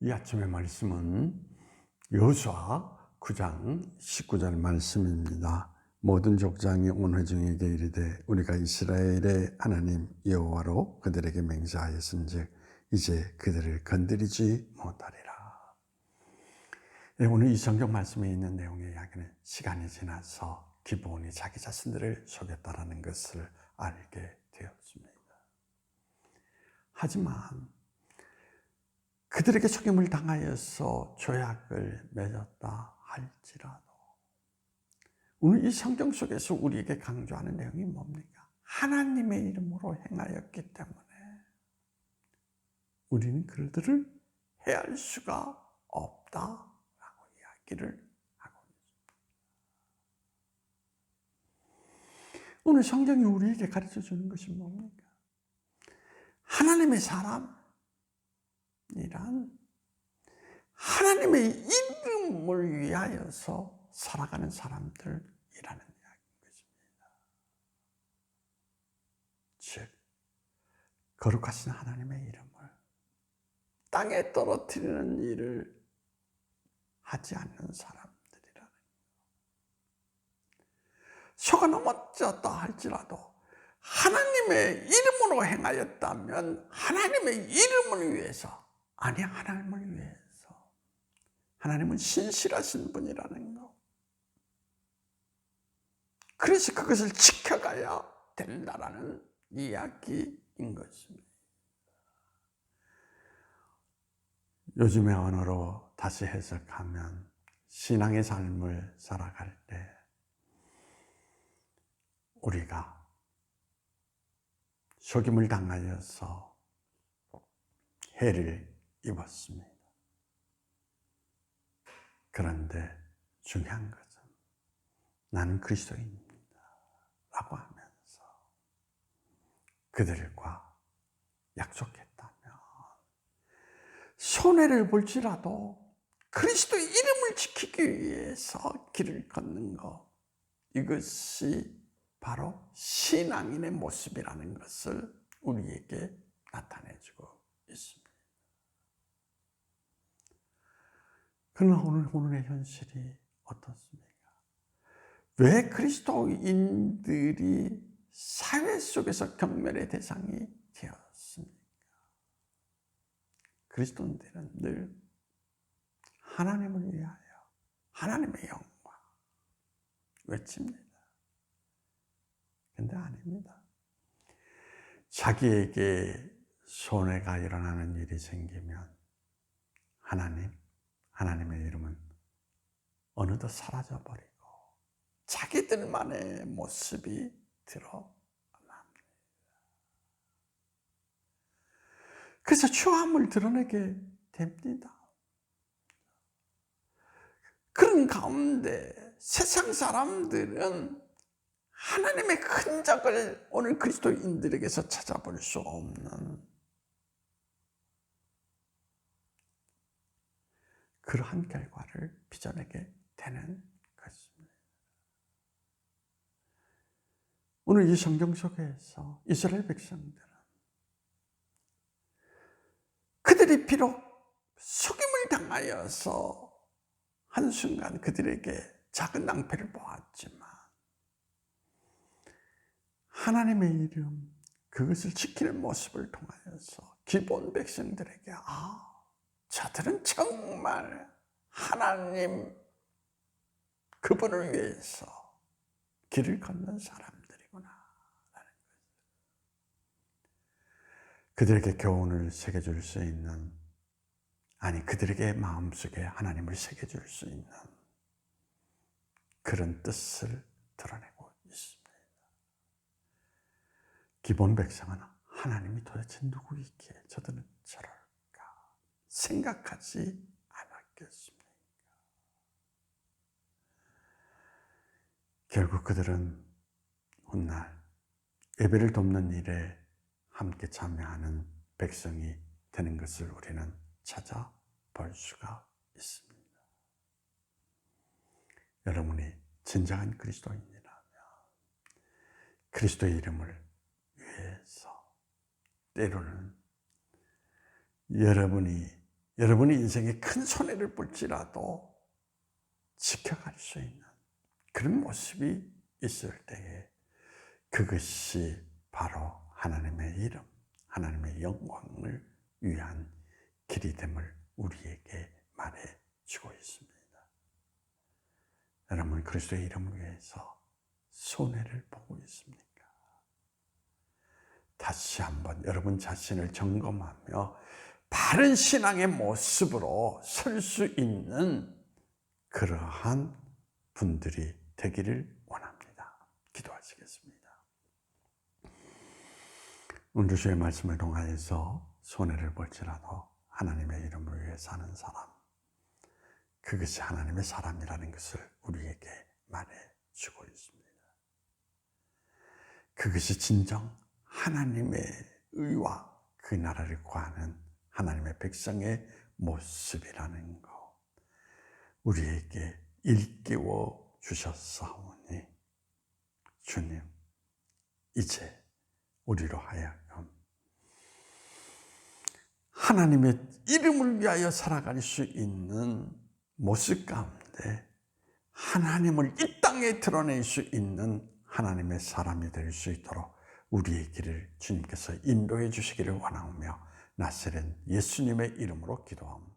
이 아침의 말씀은 여호수아 9장 19절 말씀입니다. 모든 족장이 온 회중에게 이르되 우리가 이스라엘의 하나님 여호와로 그들에게 맹세하였은즉 이제 그들을 건드리지 못하리라. 오늘 이 성경 말씀에 있는 내용의 이야기는 시간이 지나서 기브온이 자기 자신들을 속였다라는 것을 알게 되었습니다. 하지만 그들에게 속임을 당하여서 조약을 맺었다 할지라도 오늘 이 성경 속에서 우리에게 강조하는 내용이 뭡니까? 하나님의 이름으로 행하였기 때문에 우리는 그들을 해할 수가 없다라고 이야기를 하고 있습니다. 오늘 성경이 우리에게 가르쳐 주는 것이 뭡니까? 하나님의 사람 이란 하나님의 이름을 위하여서 살아가는 사람들이라는 이야기인 것입니다. 즉, 거룩하신 하나님의 이름을 땅에 떨어뜨리는 일을 하지 않는 사람들이라는 거예요. 속아 넘어졌다 할지라도 하나님의 이름으로 행하였다면 하나님의 이름을 위해서, 아니 하나님을 위해서. 하나님은 신실하신 분이라는 거. 그래서 그것을 지켜가야 된다라는 이야기인 것입니다. 요즘의 언어로 다시 해석하면 신앙의 삶을 살아갈 때 우리가 속임을 당하여서 해를 입었습니다. 그런데 중요한 것은 나는 그리스도인입니다 라고 하면서 그들과 약속했다면 손해를 볼지라도 그리스도의 이름을 지키기 위해서 길을 걷는 것, 이것이 바로 신앙인의 모습이라는 것을 우리에게 나타내주고 있습니다. 그러나 오늘의 현실이 어떻습니까? 왜 그리스도인들이 사회 속에서 경멸의 대상이 되었습니까? 그리스도인들은 늘 하나님을 위하여 하나님의 영광 외칩니다. 근데 아닙니다. 자기에게 손해가 일어나는 일이 생기면 하나님의 이름은 어느덧 사라져버리고 자기들만의 모습이 드러납니다. 그래서 추함을 드러내게 됩니다. 그런 가운데 세상 사람들은 하나님의 흔적을 오늘 그리스도인들에게서 찾아볼 수 없는 그러한 결과를 빚어내게 되는 것입니다. 오늘 이 성경 속에서 이스라엘 백성들은 그들이 비록 속임을 당하여서 한순간 그들에게 작은 낭패를 보았지만 하나님의 이름, 그것을 지키는 모습을 통하여서 기본 백성들에게 저들은 정말 하나님 그분을 위해서 길을 걷는 사람들이구나 라는 것을 그들에게 교훈을 새겨줄 수 있는, 아니 그들에게 마음속에 하나님을 새겨줄 수 있는 그런 뜻을 드러내고 있습니다. 기본 백성은 하나님이 도대체 누구이기에 저들은 저럴까 생각하지 않았겠습니까? 결국 그들은 훗날 예배를 돕는 일에 함께 참여하는 백성이 되는 것을 우리는 찾아볼 수가 있습니다. 여러분이 진정한 그리스도인이라면 그리스도의 이름을 위해서 때로는 여러분이 여러분의 인생에 큰 손해를 볼지라도 지켜갈 수 있는 그런 모습이 있을 때에 그것이 바로 하나님의 이름, 하나님의 영광을 위한 길이 됨을 우리에게 말해주고 있습니다. 여러분, 그리스도의 이름을 위해서 손해를 보고 있습니까? 다시 한번 여러분 자신을 점검하며 바른 신앙의 모습으로 설 수 있는 그러한 분들이 되기를 원합니다. 기도하시겠습니다. 오늘 주의 말씀을 통하여서 손해를 볼지라도 하나님의 이름을 위해 사는 사람, 그것이 하나님의 사람이라는 것을 우리에게 말해주고 있습니다. 그것이 진정 하나님의 의와 그 나라를 구하는 하나님의 백성의 모습이라는 것, 우리에게 일깨워 주셨사오니 주님, 이제 우리로 하여금 하나님의 이름을 위하여 살아갈 수 있는 모습 가운데 하나님을 이 땅에 드러낼 수 있는 하나님의 사람이 될 수 있도록 우리의 길을 주님께서 인도해 주시기를 원하오며 나사렛 예수님의 이름으로 기도합니다.